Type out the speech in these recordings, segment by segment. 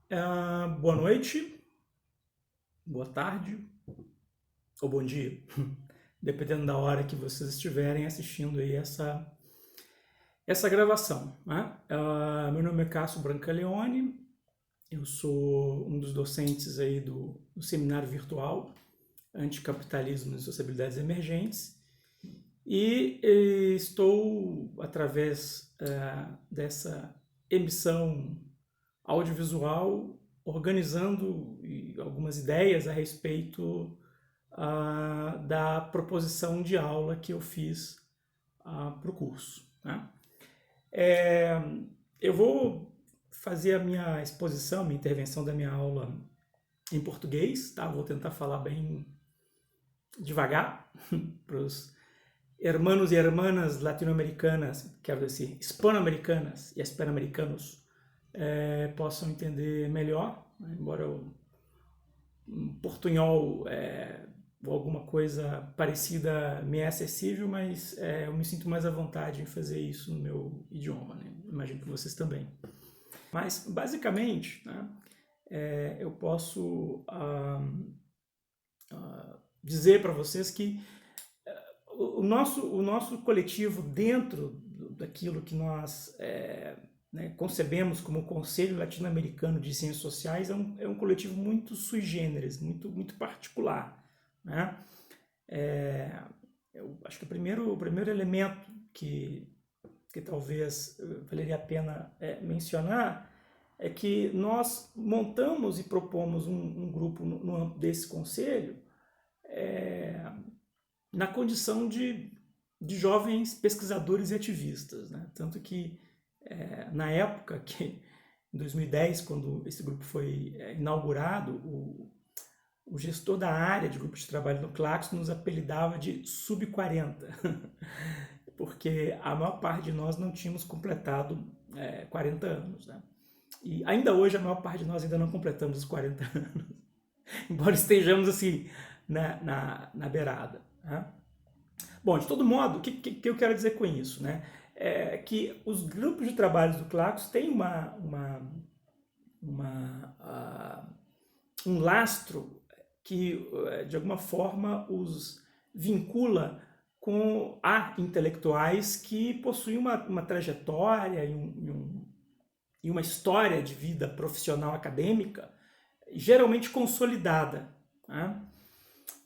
Boa noite, boa tarde ou bom dia, dependendo da hora que vocês estiverem assistindo aí essa gravação, né? Meu nome é Cássio Brancaleone, eu sou um dos docentes aí do Seminário Virtual Anticapitalismo e Sociabilidades Emergentes e estou, através dessa emissão audiovisual, organizando algumas ideias a respeito da proposição de aula que eu fiz para o curso. Né? É, eu vou fazer a minha exposição, minha intervenção da minha aula em português, tá? Vou tentar falar bem devagar para os hermanos e hermanas latino-americanas, quero dizer, hispano-americanas e hispano-americanos possam entender melhor, né? Embora um portunhol ou alguma coisa parecida me é acessível, mas eu me sinto mais à vontade em fazer isso no meu idioma, né? Imagino que vocês também. Mas, basicamente, né, eu posso dizer para vocês que o nosso coletivo, dentro daquilo que nós né, concebemos como o Conselho Latino-Americano de Ciências Sociais, é um coletivo muito sui generis, muito particular. Né? Eu acho que o primeiro elemento que talvez valeria a pena mencionar é que nós montamos e propomos um grupo no âmbito desse conselho na condição de jovens pesquisadores e ativistas. Né? Tanto que, na época, em 2010, quando esse grupo foi inaugurado, o gestor da área de grupo de trabalho do Claxo nos apelidava de sub-40, porque a maior parte de nós não tínhamos completado 40 anos. Né? E ainda hoje a maior parte de nós ainda não completamos os 40 anos, embora estejamos assim na beirada. Né? Bom, de todo modo, o que eu quero dizer com isso? Né? É que os grupos de trabalhos do Clacos têm um lastro que, de alguma forma, os vincula com intelectuais que possuem uma trajetória e uma história de vida profissional acadêmica geralmente consolidada. Né?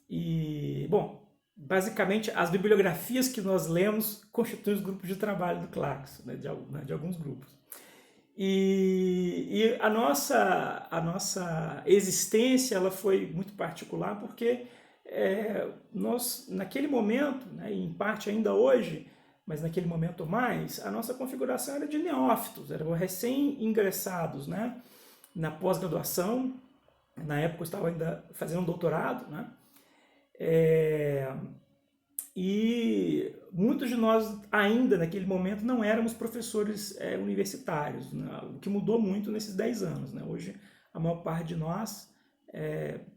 E, bom, basicamente, as bibliografias que nós lemos constituem os grupos de trabalho do Claxo, né, de alguns grupos. E a nossa existência ela foi muito particular porque nós, naquele momento, né, e em parte ainda hoje, mas naquele momento mais, a nossa configuração era de neófitos, eram recém-ingressados, né, na pós-graduação. Na época eu estava ainda fazendo um doutorado, né, e muitos de nós ainda naquele momento não éramos professores universitários, né? O que mudou muito nesses 10 anos. Né? Hoje a maior parte de nós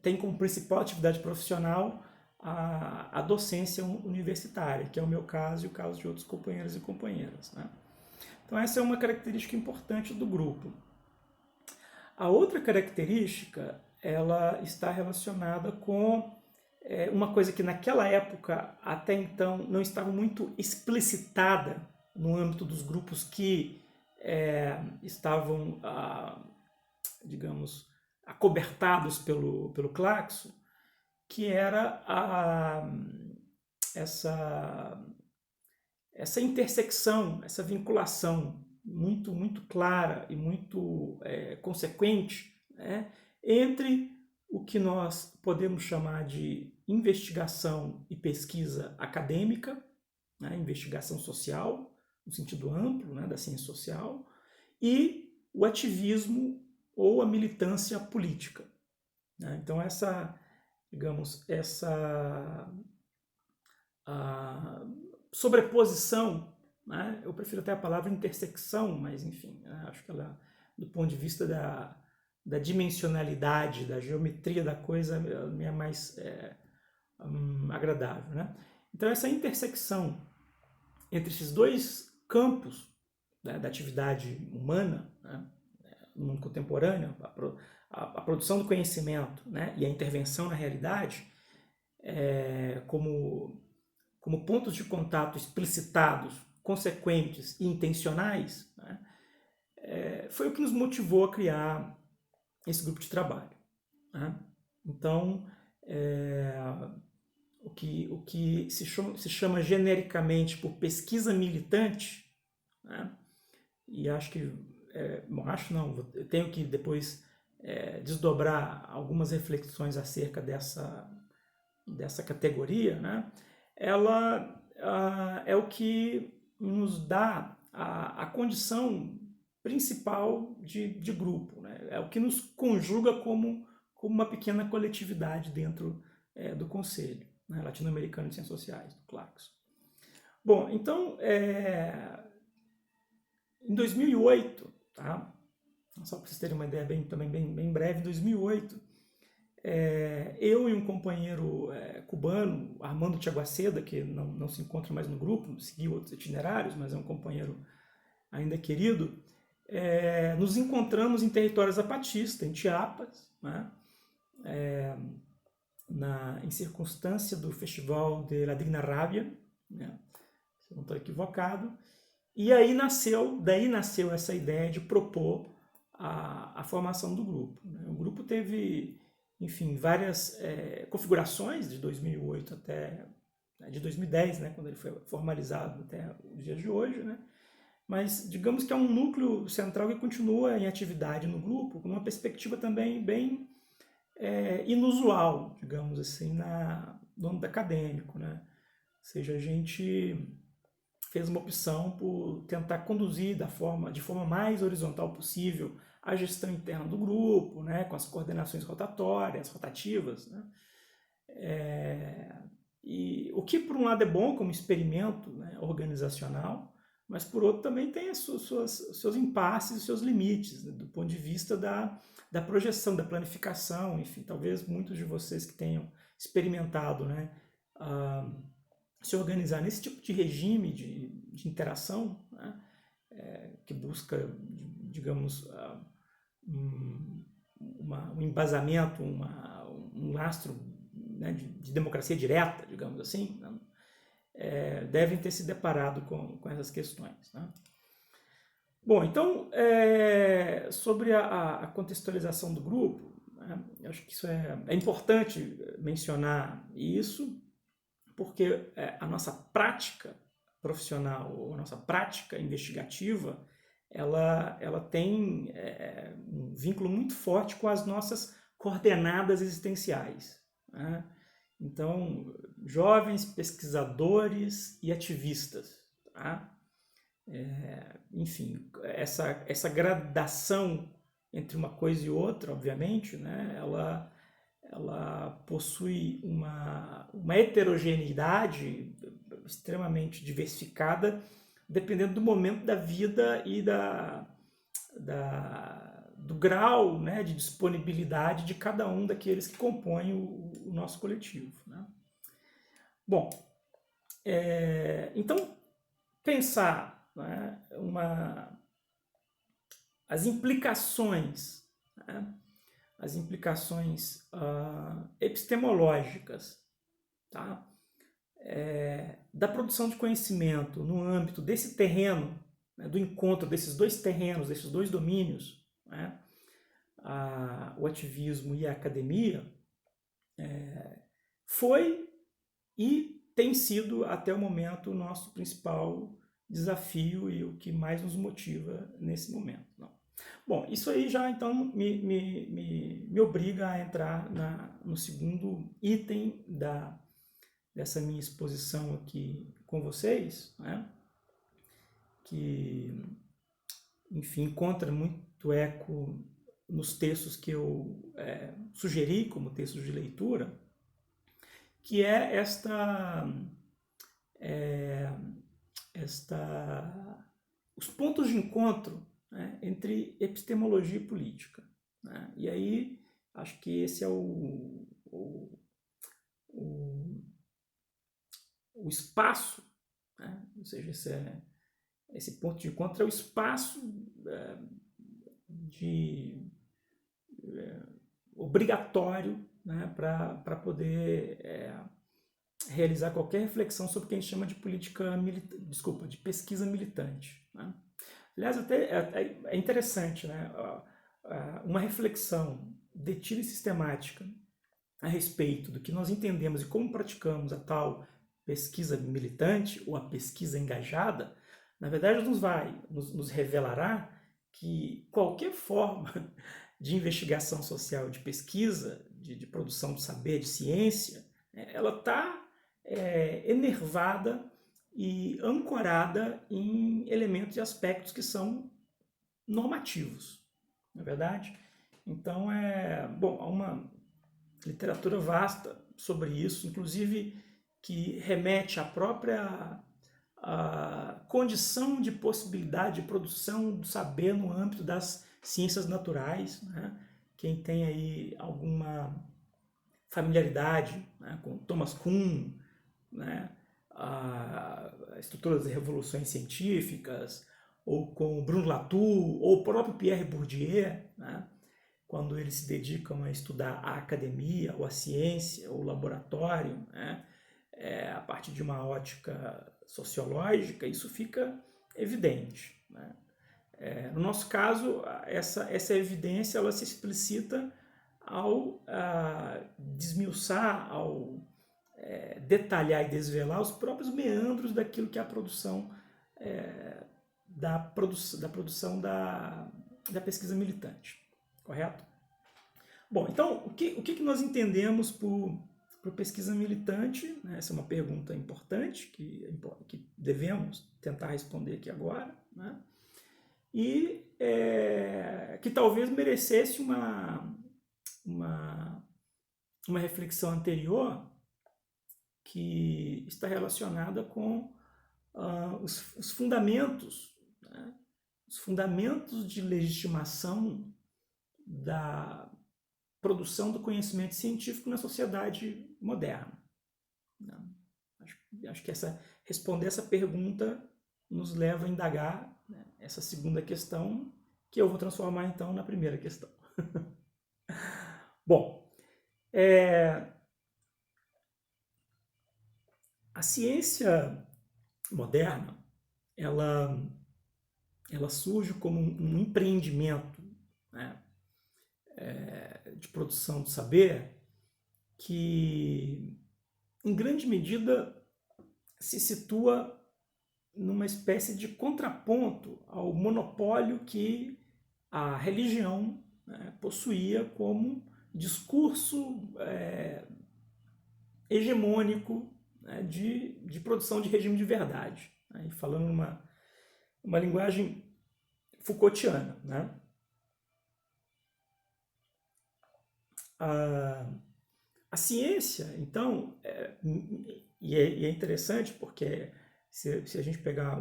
tem como principal atividade profissional a docência universitária, que é o meu caso e o caso de outros companheiros e companheiras. Né? Então essa é uma característica importante do grupo. A outra característica ela está relacionada com uma coisa que naquela época, até então, não estava muito explicitada no âmbito dos grupos que estavam, digamos, acobertados pelo Claxo, que era essa intersecção, essa vinculação muito clara e muito consequente, né, entre o que nós podemos chamar de investigação e pesquisa acadêmica, né, investigação social, no sentido amplo, né, da ciência social, e o ativismo ou a militância política. Né? Então digamos, essa sobreposição, né? Eu prefiro até a palavra intersecção, mas enfim, né? Acho que ela, do ponto de vista da dimensionalidade, da geometria da coisa, me é mais agradável. Né? Então essa intersecção entre esses dois campos, né, da atividade humana, né, no mundo contemporâneo, a produção do conhecimento, né, e a intervenção na realidade, como pontos de contato explicitados, consequentes e intencionais, né, foi o que nos motivou a criar esse grupo de trabalho. Né? Então, o que se chama genericamente por pesquisa militante, né? E acho que, eu tenho que depois desdobrar algumas reflexões acerca dessa categoria, né? Ela é o que nos dá a condição principal de grupo, né? É o que nos conjuga como uma pequena coletividade dentro do Conselho, né, Latino-Americano de Ciências Sociais, do Claxo. Bom, então, em 2008, tá? Só para vocês terem uma ideia também bem breve, em 2008, eu e um companheiro cubano, Armando Tiaguaceda, que não se encontra mais no grupo, seguiu outros itinerários, mas é um companheiro ainda querido, nos encontramos em território zapatista, em Chiapas, né? Em circunstância do Festival de La Digna Rabia, né? Se eu não estou equivocado, e daí nasceu essa ideia de propor a formação do grupo. Né? O grupo teve, enfim, várias configurações de 2008 até de 2010, né, quando ele foi formalizado até os dias de hoje, né? Mas digamos que é um núcleo central que continua em atividade no grupo, com uma perspectiva também bem inusual, digamos assim, no âmbito acadêmico, né? Ou seja, a gente fez uma opção por tentar conduzir de forma mais horizontal possível a gestão interna do grupo, né, com as coordenações rotativas, né? E o que por um lado é bom como experimento, né, organizacional, mas por outro também tem seus impasses e seus limites, né, do ponto de vista da projeção, da planificação, enfim, talvez muitos de vocês que tenham experimentado, né, se organizar nesse tipo de regime de interação, né, que busca, digamos, um embasamento, um lastro, né, de democracia direta, digamos assim, né, devem ter se deparado com essas questões. Né? Bom, então, sobre a contextualização do grupo, né, eu acho que isso é importante mencionar isso, porque a nossa prática profissional, a nossa prática investigativa, ela tem um vínculo muito forte com as nossas coordenadas existenciais. Né? Então, jovens pesquisadores e ativistas. Tá? Enfim, essa gradação entre uma coisa e outra, obviamente, né, ela possui uma heterogeneidade extremamente diversificada, dependendo do momento da vida e do grau, né, de disponibilidade de cada um daqueles que compõem o nosso coletivo. Né? Bom, então, pensar, né, as implicações, né, epistemológicas, tá? Da produção de conhecimento no âmbito desse terreno, né, do encontro desses dois terrenos, desses dois domínios, né, o ativismo e a academia, foi e tem sido até o momento o nosso principal desafio e o que mais nos motiva nesse momento. Não. Bom, isso aí já então me obriga a entrar no segundo item dessa minha exposição aqui com vocês, né? Que, enfim, encontra muito eco nos textos que eu sugeri como textos de leitura, que é os pontos de encontro, né, entre epistemologia e política. Né? E aí, acho que esse é o espaço, né? Ou seja, esse ponto de encontro é o espaço obrigatório, né, para poder realizar qualquer reflexão sobre o que a gente chama de de pesquisa militante, né? Aliás, até é interessante, né, uma reflexão detida e sistemática a respeito do que nós entendemos e como praticamos a tal pesquisa militante ou a pesquisa engajada, na verdade nos revelará que qualquer forma de investigação social, de pesquisa, de produção de saber, de ciência, ela está enervada e ancorada em elementos e aspectos que são normativos, não é verdade? Então, há uma literatura vasta sobre isso, inclusive que remete à própria condição de possibilidade de produção do saber no âmbito das ciências naturais, né? Quem tem aí alguma familiaridade, né, com Thomas Kuhn, né, a estrutura das revoluções científicas, ou com Bruno Latour, ou o próprio Pierre Bourdieu, né, quando eles se dedicam a estudar a academia, ou a ciência, ou o laboratório, né, a partir de uma ótica sociológica, isso fica evidente, né? No nosso caso, essa evidência ela se explicita ao desmiuçar, ao detalhar e desvelar os próprios meandros daquilo que é a produção da produção da pesquisa militante, correto? Bom, então, o que nós entendemos por pesquisa militante? Né? Essa é uma pergunta importante que devemos tentar responder aqui agora, né? E que talvez merecesse uma reflexão anterior que está relacionada com os fundamentos, né? Os fundamentos de legitimação da produção do conhecimento científico na sociedade moderna. Acho que responder essa pergunta nos leva a indagar, né, essa segunda questão, que eu vou transformar então na primeira questão. Bom, a ciência moderna, ela surge como um empreendimento, né, de produção de saber que, em grande medida, se situa numa espécie de contraponto ao monopólio que a religião, né, possuía como discurso hegemônico, né, de produção de regime de verdade, né, e falando uma linguagem Foucaultiana, né? A ciência, então, e é interessante porque se a gente pegar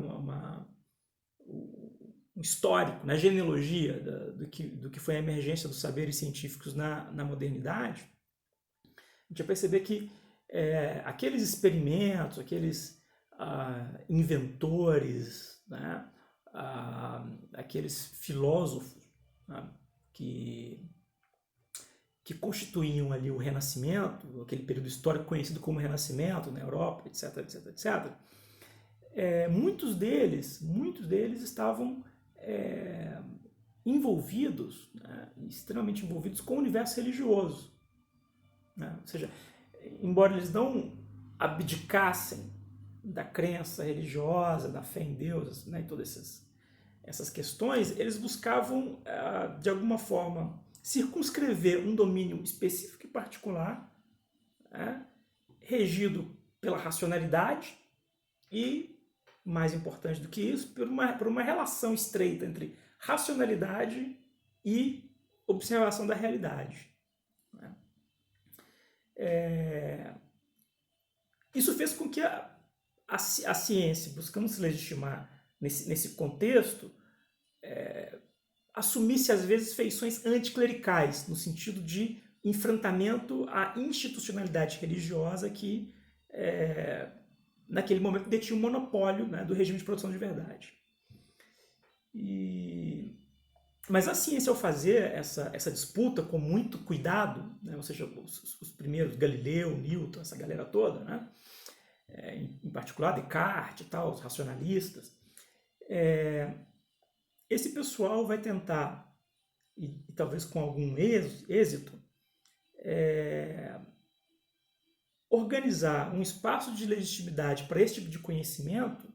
um histórico, na genealogia do que foi a emergência dos saberes científicos na modernidade, a gente vai perceber que aqueles experimentos, aqueles inventores, né, aqueles filósofos, né, que constituíam ali o Renascimento, aquele período histórico conhecido como Renascimento na Europa, etc, etc, etc. Muitos deles estavam envolvidos, né, extremamente envolvidos com o universo religioso, né? Ou seja, embora eles não abdicassem da crença religiosa, da fé em Deus, né, e todas essas questões, eles buscavam, de alguma forma, circunscrever um domínio específico e particular, né, regido pela racionalidade e, mais importante do que isso, por uma relação estreita entre racionalidade e observação da realidade, né? Isso fez com que a ciência, buscando se legitimar nesse contexto, assumisse às vezes feições anticlericais, no sentido de enfrentamento à institucionalidade religiosa que naquele momento detinha o monopólio, né, do regime de produção de verdade. E Mas a ciência, ao fazer essa disputa com muito cuidado, né, ou seja, os primeiros, Galileu, Newton, essa galera toda, né, em particular Descartes e tal, os racionalistas, esse pessoal vai tentar, e talvez com algum êxito, organizar um espaço de legitimidade para esse tipo de conhecimento,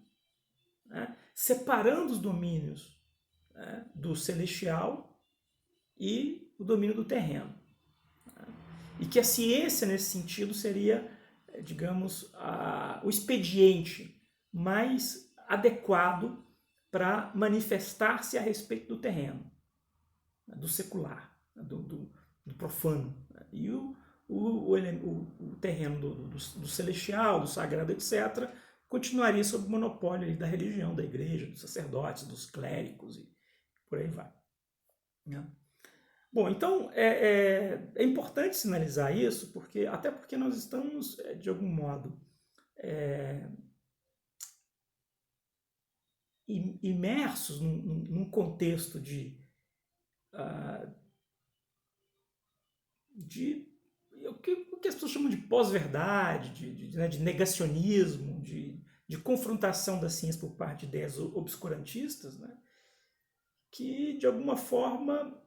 né, separando os domínios, né, do celestial e o domínio do terreno. E que a ciência, nesse sentido, seria, digamos, o expediente mais adequado para manifestar-se a respeito do terreno, do secular, do profano. E o terreno do celestial, do sagrado, etc., continuaria sob o monopólio da religião, da igreja, dos sacerdotes, dos clérigos e por aí vai. Bom, então é importante sinalizar isso, até porque nós estamos, de algum modo, imersos num contexto de o que as pessoas chamam de pós-verdade, de negacionismo, de confrontação da ciência por parte de ideias obscurantistas, né, que, de alguma forma,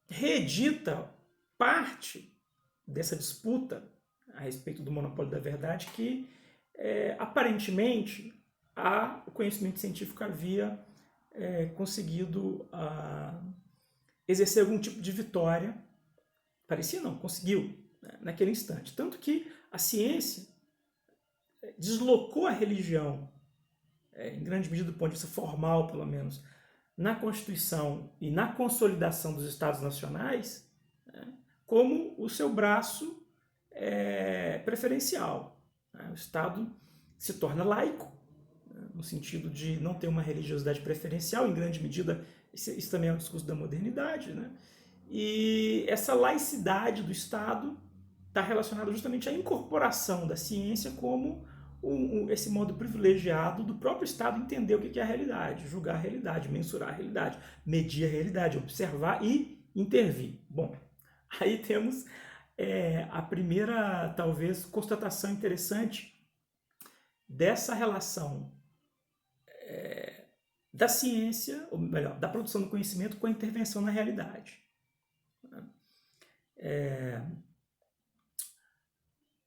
reedita parte dessa disputa a respeito do monopólio da verdade que, aparentemente, o conhecimento científico havia conseguido exercer algum tipo de vitória. Parecia não, conseguiu, né, naquele instante. Tanto que a ciência deslocou a religião, em grande medida do ponto de vista formal, pelo menos, na Constituição e na consolidação dos Estados nacionais, né, como o seu braço preferencial. Né? O Estado se torna laico, né, no sentido de não ter uma religiosidade preferencial, em grande medida, isso também é um discurso da modernidade, né? E essa laicidade do Estado está relacionada justamente à incorporação da ciência como esse modo privilegiado do próprio Estado entender o que é a realidade, julgar a realidade, mensurar a realidade, medir a realidade, observar e intervir. Bom, aí temos a primeira, talvez, constatação interessante dessa relação da ciência, ou melhor, da produção do conhecimento com a intervenção na realidade.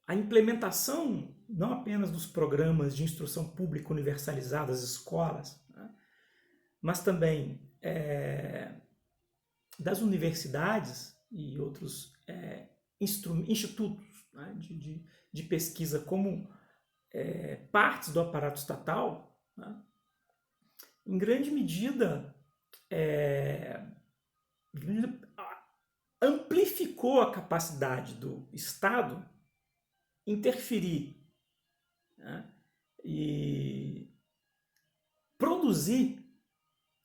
A implementação não apenas dos programas de instrução pública universalizada das escolas, né, mas também das universidades e outros institutos, né, de pesquisa como partes do aparato estatal, né, em grande medida amplificou a capacidade do Estado interferir, né, e produzir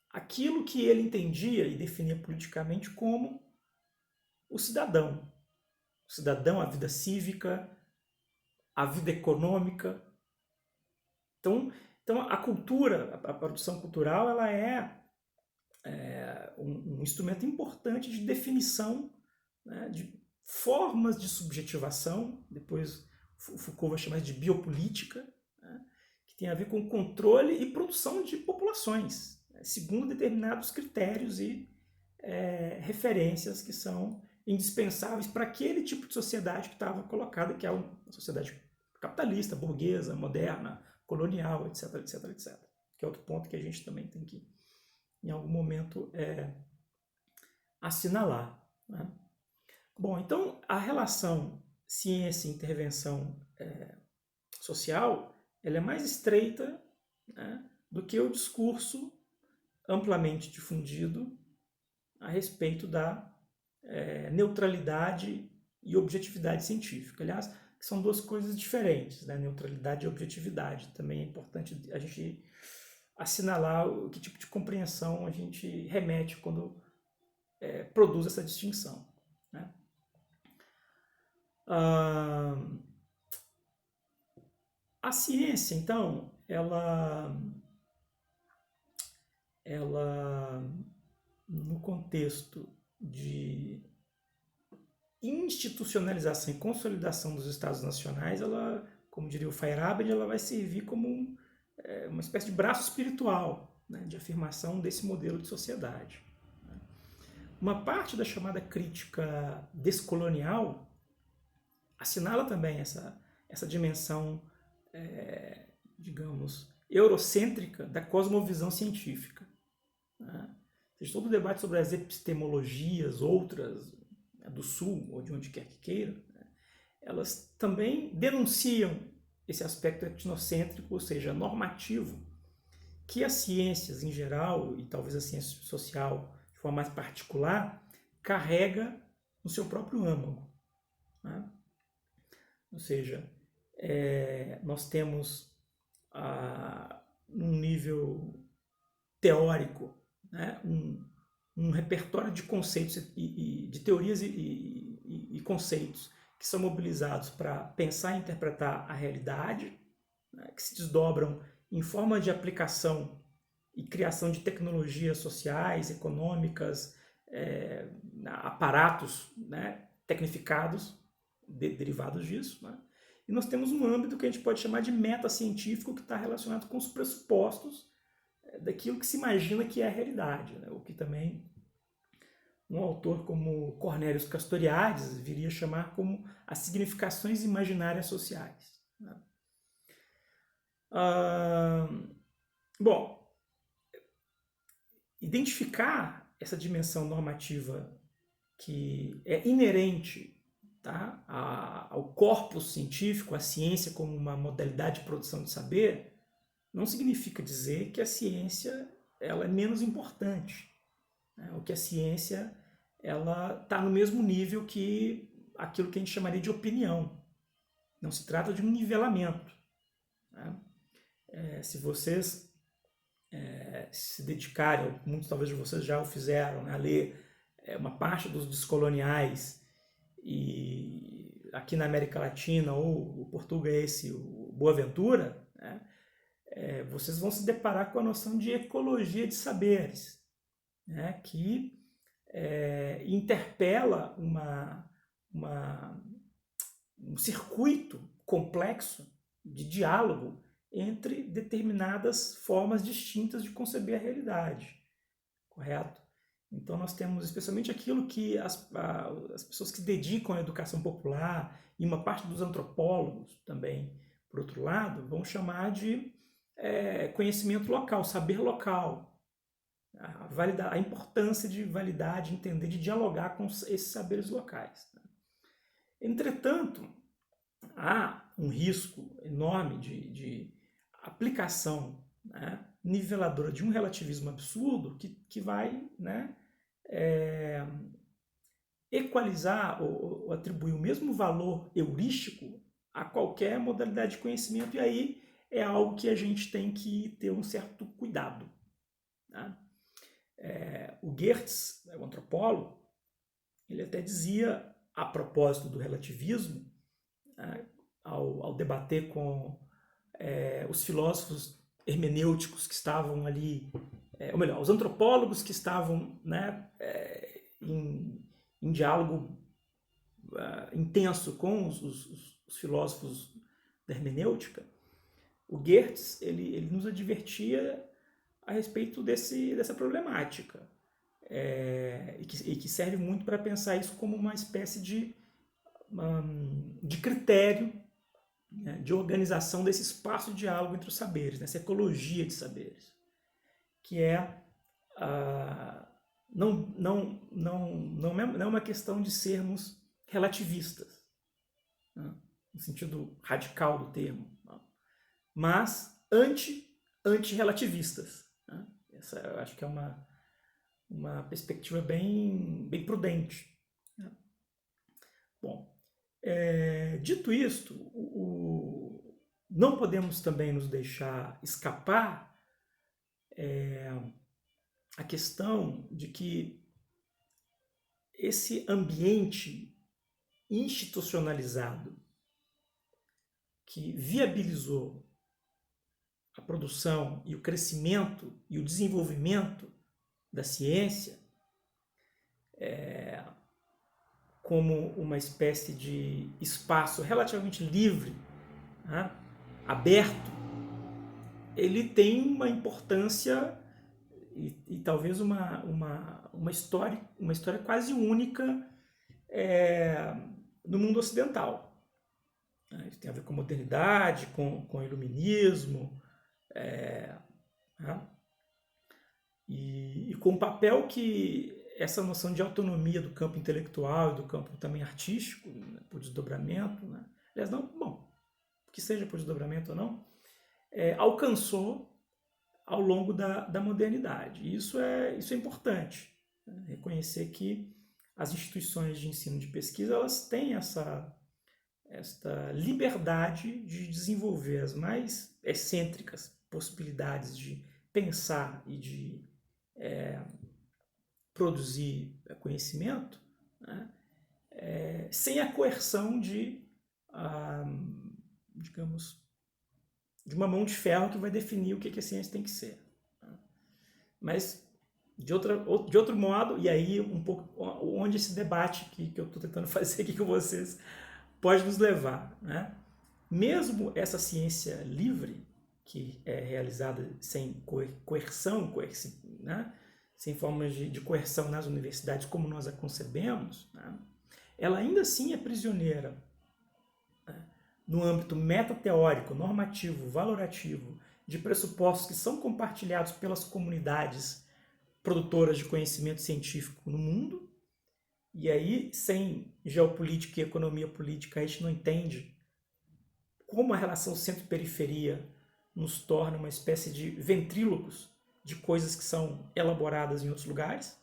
aquilo que ele entendia e definia politicamente como o cidadão. O cidadão, a vida cívica, a vida econômica. Então a cultura, a produção cultural, ela é um instrumento importante de definição, né, de formas de subjetivação. Depois Foucault vai chamar de biopolítica, né, que tem a ver com controle e produção de populações, né, segundo determinados critérios e referências que são indispensáveis para aquele tipo de sociedade que estava colocada, que é uma sociedade capitalista, burguesa, moderna, colonial, etc, etc, etc. Que é outro ponto que a gente também tem que, em algum momento, assinalar. Né? Bom, então a relação ciência e intervenção social, ela é mais estreita, né, do que o discurso amplamente difundido a respeito da neutralidade e objetividade científica. Aliás, que são duas coisas diferentes, né? Neutralidade e objetividade. Também é importante a gente assinalar que tipo de compreensão a gente remete quando produz essa distinção. Né? A ciência, então, ela ela, no contexto de institucionalização e consolidação dos Estados nacionais, ela, como diria o Feyerabend, ela vai servir como uma espécie de braço espiritual, né, de afirmação desse modelo de sociedade. Uma parte da chamada crítica descolonial assinala também essa dimensão, digamos, eurocêntrica da cosmovisão científica. Né? Todo o debate sobre as epistemologias, outras, do Sul, ou de onde quer que queira, né, elas também denunciam esse aspecto etnocêntrico, ou seja, normativo, que as ciências em geral, e talvez a ciência social de forma mais particular, carrega no seu próprio âmago. Né? Ou seja, nós temos, num nível teórico, né, um repertório de conceitos de teorias e conceitos que são mobilizados para pensar e interpretar a realidade, né, que se desdobram em forma de aplicação e criação de tecnologias sociais, econômicas, aparatos, né, tecnificados, derivados disso. Né? E nós temos um âmbito que a gente pode chamar de metacientífico, que está relacionado com os pressupostos daquilo que se imagina que é a realidade, né? O que também um autor como Cornelius Castoriadis viria a chamar como as significações imaginárias sociais. Né? Bom, identificar essa dimensão normativa que é inerente, tá, ao corpus científico, à ciência como uma modalidade de produção de saber, não significa dizer que a ciência ela é menos importante, né? Ou que a ciência ela está no mesmo nível que aquilo que a gente chamaria de opinião. Não se trata de um nivelamento. Né? Se vocês se dedicarem, muitos talvez de vocês já o fizeram, né, a ler uma parte dos descoloniais, e aqui na América Latina, ou o português, o Boaventura, né, vocês vão se deparar com a noção de ecologia de saberes, né, que interpela um circuito complexo de diálogo entre determinadas formas distintas de conceber a realidade, correto? Então nós temos especialmente aquilo que as pessoas que dedicam à educação popular, e uma parte dos antropólogos também, por outro lado, vão chamar de conhecimento local, saber local. A importância de validar, de entender, de dialogar com esses saberes locais. Entretanto, há um risco enorme de aplicação, né, niveladora de um relativismo absurdo que vai, né, equalizar ou atribuir o mesmo valor heurístico a qualquer modalidade de conhecimento, e aí é algo que a gente tem que ter um certo cuidado. Né? O Geertz, o antropólogo, ele até dizia, a propósito do relativismo, ao debater com os filósofos hermenêuticos que estavam ali, ou melhor, os antropólogos que estavam, né, em diálogo intenso com os filósofos da hermenêutica, o Geertz ele nos advertia a respeito dessa problemática, e que serve muito para pensar isso como uma espécie de critério, né, de organização desse espaço de diálogo entre os saberes, nessa ecologia de saberes, que não é uma questão de sermos relativistas, né, no sentido radical do termo, mas anti-relativistas. Né? Essa eu acho que é uma perspectiva bem prudente. Né? Bom, dito isto, não podemos também nos deixar escapar a questão de que esse ambiente institucionalizado que viabilizou a produção e o crescimento e o desenvolvimento da ciência como uma espécie de espaço relativamente livre, né, aberto, ele tem uma importância e talvez uma história quase única no mundo ocidental. Isso tem a ver com modernidade, com o iluminismo, né? E com o papel que essa noção de autonomia do campo intelectual e do campo também artístico, né, por desdobramento, né? Aliás, não, bom, que seja por desdobramento ou não, alcançou ao longo da modernidade. E isso é importante, né? Reconhecer que as instituições de ensino e de pesquisa elas têm esta liberdade de desenvolver as mais excêntricas possibilidades de pensar e de produzir conhecimento, né, sem a coerção digamos, de uma mão de ferro que vai definir o que a ciência tem que ser. Mas, de outro modo, e aí um pouco onde esse debate que eu estou tentando fazer aqui com vocês pode nos levar, né? Mesmo essa ciência livre, que é realizada sem coerção, né? Sem formas de coerção nas universidades como nós a concebemos, né? Ela ainda assim é prisioneira, né, no âmbito metateórico, normativo, valorativo, de pressupostos que são compartilhados pelas comunidades produtoras de conhecimento científico no mundo. E aí, sem geopolítica e economia política, a gente não entende como a relação centro-periferia nos torna uma espécie de ventrílocos de coisas que são elaboradas em outros lugares.